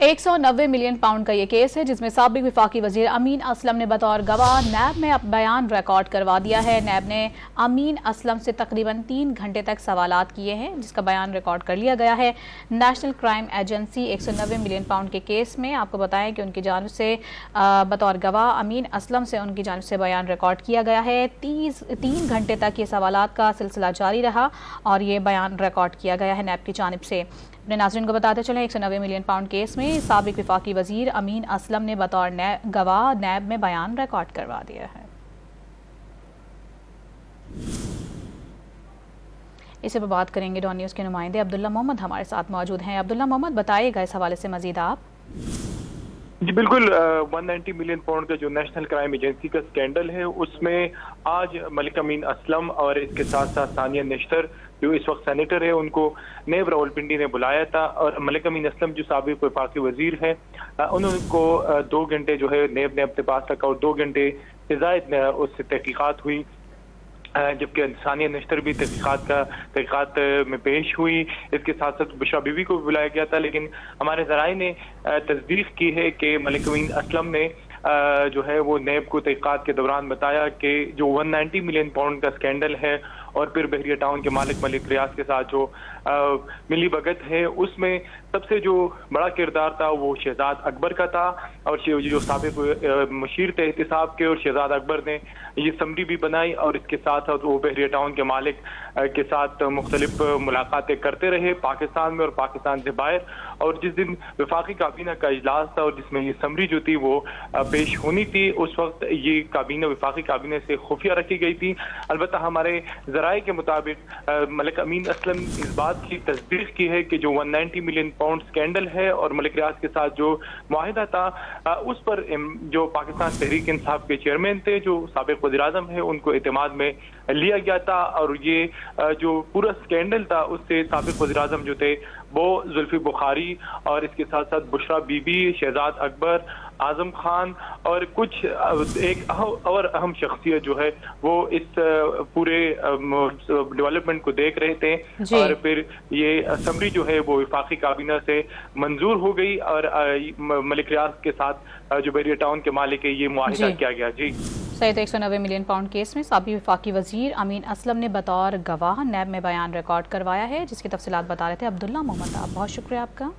190 million pound का ये case है जिसमें साबिक वफाकी वजीर अमीन असलम ने बतौर गवाह नैब में बयान रिकॉर्ड करवा दिया है। नैब ने अमीन असलम से तकरीबन 3 घंटे तक सवालात किए हैं जिसका बयान रिकॉर्ड कर लिया गया है। National crime agency 190 million pound के केस में आपको बताएं कि उनकी जानिब से बतौर गवाह अमीन असलम से उनकी जानिब से बयान रिकॉर्ड किया गया है। 3 घंटे तक ये सवालात का सिलसिला जारी रहा और ये बयान रिकॉर्ड किया गया है नैब की जानिब से। अपने नाज़रीन को बताते चलें 190 मिलियन पाउंड केस में साबिक वफाकी वजीर अमीन असलम ने बतौर गवाह नैब में बयान रिकॉर्ड करवा दिया है। इसे पर बात करेंगे डॉन न्यूज़ के नुमाइंदे अब्दुल्ला मोहम्मद हमारे साथ मौजूद हैं। अब्दुल्ला मोहम्मद, बताइएगा इस हवाले से मजीद आप। जी बिल्कुल, 190 मिलियन पाउंड का जो नेशनल क्राइम एजेंसी का स्कैंडल है उसमें आज मलिक अमीन असलम और इसके साथ साथ सानिया नेशतर जो इस वक्त सेनेटर है उनको नेब रावलपिंडी ने बुलाया था। और मलिक अमीन असलम जो साबिक वफाकी वजीर है उनको 2 घंटे जो है नेब ने अपने पास रखा और 2 घंटे से ज़ायद उससे तहकीकात हुई, जबकि सानिया नेशतर भी तहकीकात में पेश हुई। इसके साथ साथ बुशरा बीबी को भी बुलाया गया था, लेकिन हमारे ज़राए ने तस्दीक की है कि मलिक अमीन असलम ने जो है वो नेब को तहकीकात के दौरान बताया कि जो 190 मिलियन पाउंड का स्कैंडल है और फिर बहरिया टाउन के मालिक मलिक रियाज के साथ जो मिली भगत है उसमें सबसे जो बड़ा किरदार था वो शहजाद अकबर का था। और जो साबिक मुशीर थे एहतिसाब के और शहजाद अकबर ने ये समरी भी बनाई और इसके साथ साथ वो बहरिया टाउन के मालिक के साथ मुख्तलिफ मुलाकातें करते रहे पाकिस्तान में और पाकिस्तान से बाहर। और जिस दिन वफाकी काबीना का इजलास था और जिसमें ये समरी जो थी वो पेश होनी थी, उस वक्त ये काबीना वफाकी काबीना से खुफिया रखी गई थी। अलबत्ता हमारे ज़राए के मुताबिक मलिक अमीन असलम इस बात की तस्दीक की है कि जो 190 मिलियन पाउंड स्कैंडल है और मलिक रियाज के साथ जो मुआहिदा था उस पर जो पाकिस्तान तहरीक इंसाफ के चेयरमैन थे जो साबिक वज़ीर आज़म है उनको एतमाद में लिया गया था। और ये जो पूरा स्कैंडल था उससे साबिक वज़ीर आज़म जो थे वो जुल्फी बुखारी और इसके साथ साथ बुशरा बीबी, शहजाद अकबर, आजम खान और कुछ एक और अहम शख्सियत जो है वो इस पूरे डेवलपमेंट को देख रहे थे। और फिर ये समरी जो है वो वफाकी काबीना से मंजूर हो गई और मलिक रियाज के साथ जो बहरिया टाउन के मालिक है ये मुआहिदा किया गया। जी सहित 190 मिलियन पाउंड केस में साबिक वफाकी वजीर अमीन असलम ने बतौर गवाह नैब में बयान रिकॉर्ड करवाया है जिसकी तफसीलात बता रहे थे अब्दुल्ला मोहम्मद। बहुत शुक्रिया आपका।